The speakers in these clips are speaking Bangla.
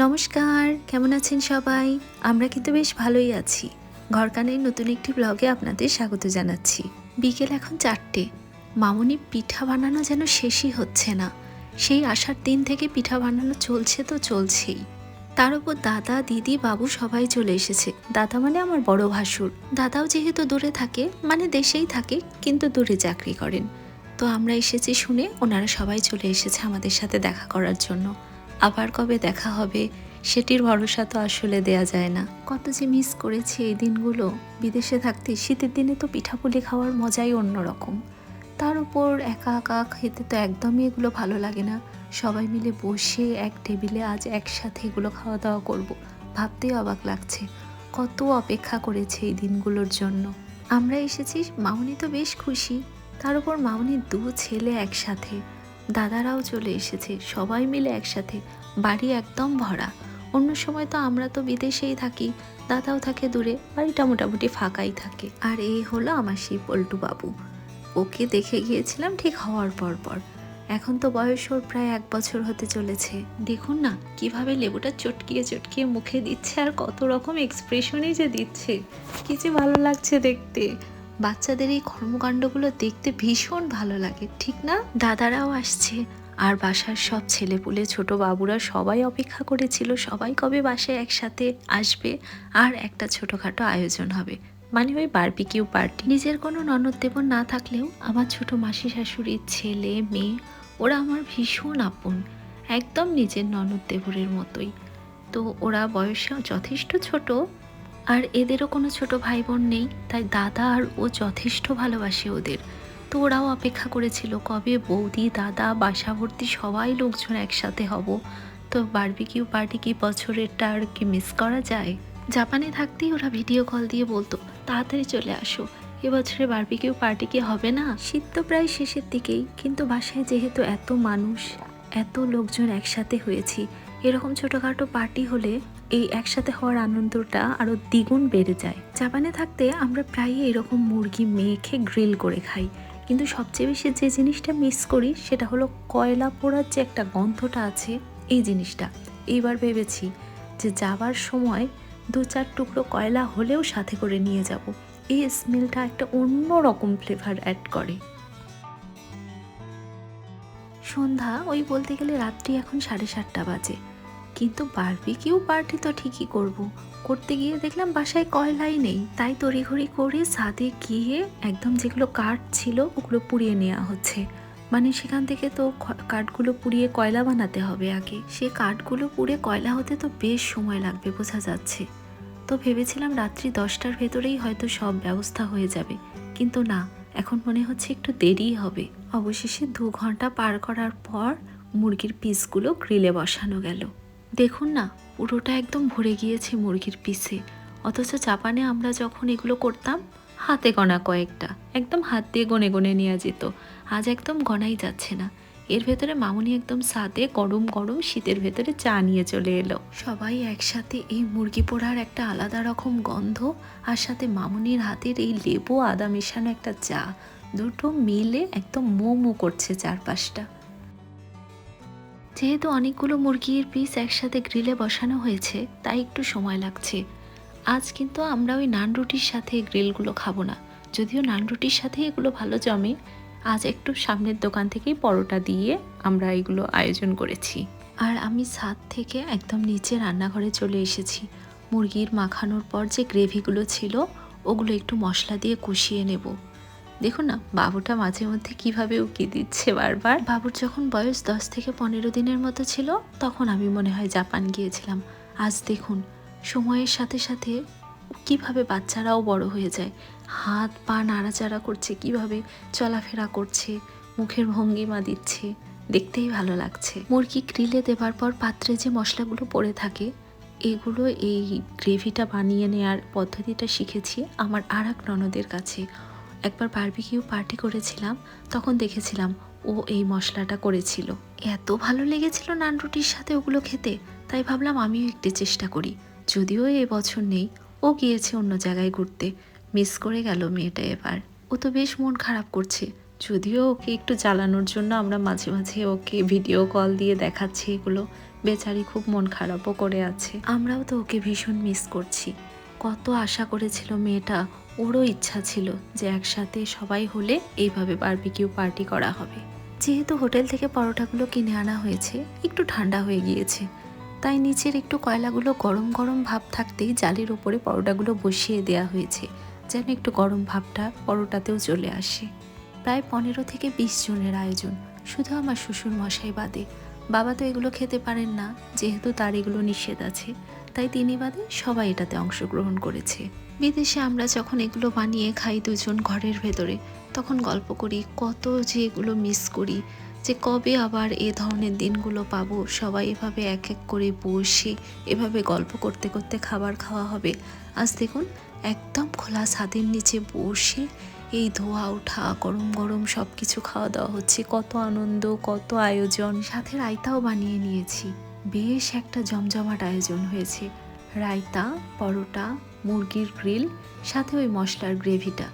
নমস্কার, কেমন আছেন সবাই? আমরা কিন্তু বেশ ভালোই আছি। ঘরকানের নতুন একটি ব্লগে আপনাদের স্বাগত জানাচ্ছি। বিকেল এখন 4টে। মামুনি পিঠা বানানো যেন শেষই হচ্ছে না। সেই আসার দিন থেকে পিঠা বানানো চলছে তো চলছেই। তার উপর দাদা, দিদি, বাবু সবাই চলে এসেছে। দাদা মানে আমার বড় ভাসুর। দাদাও যেহেতু দূরে থাকে, মানে দেশেই থাকে কিন্তু দূরে চাকরি করেন। তো আমরা এসেছি শুনে ওনারা সবাই চলে এসেছে আমাদের সাথে দেখা করার জন্য। আবার কবে দেখা হবে সেটির ভরসা তো আসলে দেয়া যায় না। কত যে মিস করেছি এই দিনগুলো। বিদেশে থাকতে শীতের দিনে তো পিঠাপুলি খাওয়ার মজাই অন্যরকম। তার উপর একা একা খেতে তো একদমই এগুলো ভালো লাগে না। সবাই মিলে বসে এক টেবিলে আজ একসাথে এগুলো খাওয়া দাওয়া করব। ভাবতেই অবাক লাগছে কত অপেক্ষা করেছে এই দিনগুলোর জন্য। আমরা এসেছি, মামুনি তো বেশ খুশি। তার উপর মামুনির 2 ছেলে একসাথে, দাদারাও চলে এসেছে, সবাই মিলে একসাথে। বাড়ি একদম ভরা। অন্য সময় তো আমরা তো বিদেশেই থাকি, দাদাও থাকে দূরে, বাড়িটা মোটামুটি ফাঁকাই থাকে। আর এই হলো আমার সেই পল্টু বাবু। ওকে দেখে গিয়েছিলাম ঠিক হওয়ার পর। এখন তো বয়স ওর প্রায় 1 বছর হতে চলেছে। দেখুন না কিভাবে লেবুটা চটকিয়ে মুখে দিচ্ছে, আর কত রকম এক্সপ্রেশনই যে দিচ্ছে। কি যে ভালো লাগছে দেখতে। বাচ্চাদের এই কর্মকাণ্ডগুলো দেখতে ভীষণ ভালো লাগে, ঠিক না? দাদারাও আসছে, আর বাসার সব ছেলেপুলে ছোট বাবুরা সবাই অপেক্ষা করেছিল সবাই কবে বাসায় একসাথে আসবে আর একটা ছোটখাটো আয়োজন হবে, মানে ওই বারবিকিউ পার্টি। নিজের কোনো ননদ দেবর না থাকলেও আমার ছোট মাসি শাশুড়ির ছেলে মেয়ে ওরা আমার ভীষণ আপন, একদম নিজের ননদ দেবরের মতোই। তো ওরা বয়সে যথেষ্ট ছোট, আর এদেরও কোনো ছোট ভাই বোন নেই, তাই দাদা আর ও যথেষ্ট ভালোবাসে ওদের। তো ওরাও অপেক্ষা করেছিল কবে বৌদি, দাদা, বাসা ভর্তি সবাই লোকজন একসাথে হব। তো বারবিকিউ পার্টি কি বছরেরটা আর কি মিস করা যায়? জাপানে থাকতেই ওরা ভিডিও কল দিয়ে বলতো তাড়াতাড়ি চলে আসো, এবছরে বারবিকিউ পার্টি কি হবে না? শীত তো প্রায় শেষের দিকেই, কিন্তু বাসায় যেহেতু এত মানুষ, এত লোকজন একসাথে হয়েছি, এরকম ছোটোখাটো পার্টি হলে এই একসাথে হওয়ার আনন্দটা আরও দ্বিগুণ বেড়ে যায়। জাপানে থাকতে আমরা প্রায়ই এরকম মুরগি মেখে গ্রিল করে খাই, কিন্তু সবচেয়ে বেশি যে জিনিসটা মিস করি সেটা হলো কয়লা পোড়ার যে একটা গন্ধটা আছে, এই জিনিসটা। এইবার ভেবেছি যে যাবার সময় 2-4 টুকরো কয়লা হলেও সাথে করে নিয়ে যাব। এই স্মেলটা একটা অন্য রকম ফ্লেভার অ্যাড করে। সন্ধ্যা ওই বলতে গেলে রাত্রি এখন 7:30 বাজে, কিন্তু বারবিকিউ পার্টি তো ঠিকই করতে গিয়ে দেখলাম বাসায় কয়লাই নেই। তাই তড়িঘড়ি করে ছাদে গিয়ে একদম যেগুলো কাঠ ছিল ওগুলো পুড়িয়ে নেওয়া হচ্ছে। মানে সেখান থেকে তো কাঠগুলো পুড়িয়ে কয়লা বানাতে হবে আগে, সে কাঠগুলো পুড়ে কয়লা হতে তো বেশ সময় লাগবে বোঝা যাচ্ছে। তো ভেবেছিলাম রাত্রি 10টার ভেতরেই হয়তো সব ব্যবস্থা হয়ে যাবে, কিন্তু না, এখন মনে হচ্ছে একটু দেরিই হবে। অবশেষে 2 ঘন্টা পার করার পর মুরগির পিসগুলো গ্রিলে বসানো গেল। দেখুন না পুরোটা একদম ভরে গিয়েছে মুরগির পিসে। অথচ জাপানে আমরা যখন এগুলো করতাম হাতে গোনা কয়েকটা, একদম হাত দিয়ে গনে গনে নেওয়া যেত। আজ একদম গনাই যাচ্ছে না। এর ভেতরে মামুনি একদম সাদে গরম গরম শীতের ভেতরে চা নিয়ে চলে এলো। সবাই একসাথে এই মুরগি পোড়ার একটা আলাদা রকম গন্ধ, আর সাথে মামুনির হাতের এই লেবু আদা মেশানো একটা চা, দুটো মিলে একদম মোমো করছে চারপাশটা। যেহেতু অনেকগুলো মুরগির পিস একসাথে গ্রিলে বসানো হয়েছে তাই একটু সময় লাগছে। আজ কিন্তু আমরা ওই নান রুটির সাথে গ্রিলগুলো খাবো না, যদিও নান রুটির সাথে এগুলো ভালো জমে। আজ একটু সামনের দোকান থেকেই পরোটা দিয়ে আমরা এগুলো আয়োজন করেছি। আর আমি ছাদ থেকে একদম নিচে রান্নাঘরে চলে এসেছি। মুরগির মাখানোর পর যে গ্রেভিগুলো ছিল ওগুলো একটু মশলা দিয়ে কষিয়ে নেব। দেখুন না বাবুটা মাঝে মধ্যে কিভাবে উকি দিচ্ছে বারবার। বাবুর যখন বয়স 10 থেকে 15 দিনের মতো ছিল তখন আমি মনে হয় জাপান গিয়েছিলাম। আজ দেখুন সময়ের সাথে সাথে কিভাবে বাচ্চারাও বড় হয়ে যায়, হাত পা নাড়াচাড়া করছে, কিভাবে চলাফেরা করছে, মুখের ভঙ্গিমা দিচ্ছে, দেখতেই ভালো লাগছে। মুরগি গ্রিলে দেবার পর পাত্রে যে মশলাগুলো পড়ে থাকে এগুলো এই গ্রেভিটা বানিয়ে নেওয়ার পদ্ধতিটা শিখেছি আমার আর এক ননদের কাছে। একবার বারবিকিউ পার্টি করেছিলাম, তখন দেখেছিলাম ও এই মশলাটা করেছিল। এত ভালো লেগেছিল নান রুটির সাথে ওগুলো খেতে, তাই ভাবলাম আমিও একটু চেষ্টা করি। যদিও এবছর নেই, ও গিয়েছে অন্য জায়গায় ঘুরতে, মিস করে গেল মেয়েটা এবার। ও তো বেশ মন খারাপ করছে, যদিও ওকে একটু জ্বালানোর জন্য আমরা মাঝে মাঝে ওকে ভিডিও কল দিয়ে দেখাচ্ছি এগুলো। বেচারি খুব মন খারাপও করে আছে। আমরাও তো ওকে ভীষণ মিস করছি। কত আশা করেছিল মেয়েটা, ওরও ইচ্ছা ছিল যে একসাথে সবাই হলে এইভাবে বারবিকিউ পার্টি করা হবে। যেহেতু হোটেল থেকে পরোটাগুলো কিনে আনা হয়েছে, একটু ঠান্ডা হয়ে গিয়েছে, তাই নিচের একটু কয়লাগুলো গরম গরম ভাব থাকতেই জালের ওপরে পরোটাগুলো বসিয়ে দেওয়া হয়েছে, যেন একটু গরম ভাবটা পরোটাতেও চলে আসে। প্রায় 15 থেকে 20 জনের আয়োজন, শুধু আমার শ্বশুর মশাই বাদে। বাবা তো এগুলো খেতে পারেন না, যেহেতু তার এগুলো নিষেধ আছে, তাই তিনি বাদে সবাই এটাতে অংশগ্রহণ করেছে। বিদেশে আমরা যখন এগুলো বানিয়ে খাই দুজন ঘরের ভেতরে, তখন গল্প করি কত যে এগুলো মিস করি, যে কবে আবার এ ধরনের দিনগুলো পাবো, সবাই এভাবে এক এক করে বসে এভাবে গল্প করতে করতে খাবার খাওয়া হবে। আজ দেখুন একদম খোলা ছাদের নিচে বসে এই ধোয়া ওঠা গরম গরম সব কিছু খাওয়া দাওয়া হচ্ছে। কত আনন্দ, কত আয়োজন, সাথে রায়তাও বানিয়ে নিয়েছি। বেশ একটা জমজমাট আয়োজন হয়েছে। রায়তা, পরোটা, মুরগির গ্রিল, সাথে ওই মশলার গ্রেভিটা,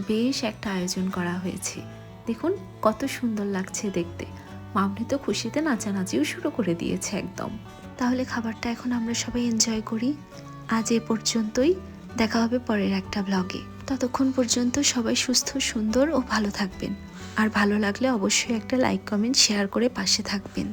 বেশ একটা আয়োজন করা হয়েছে। দেখুন কত সুন্দর লাগছে দেখতে। মামনি তো খুশিতে নাচানাচিও শুরু করে দিয়েছে একদম। তাহলে খাবারটা এখন আমরা সবাই এনজয় করি। আজ এ পর্যন্তই, দেখা হবে পরের একটা ব্লগে। ততক্ষণ পর্যন্ত সবাই সুস্থ, সুন্দর ও ভালো থাকবেন। আর ভালো লাগলে অবশ্যই একটা লাইক, কমেন্ট, শেয়ার করে পাশে থাকবেন।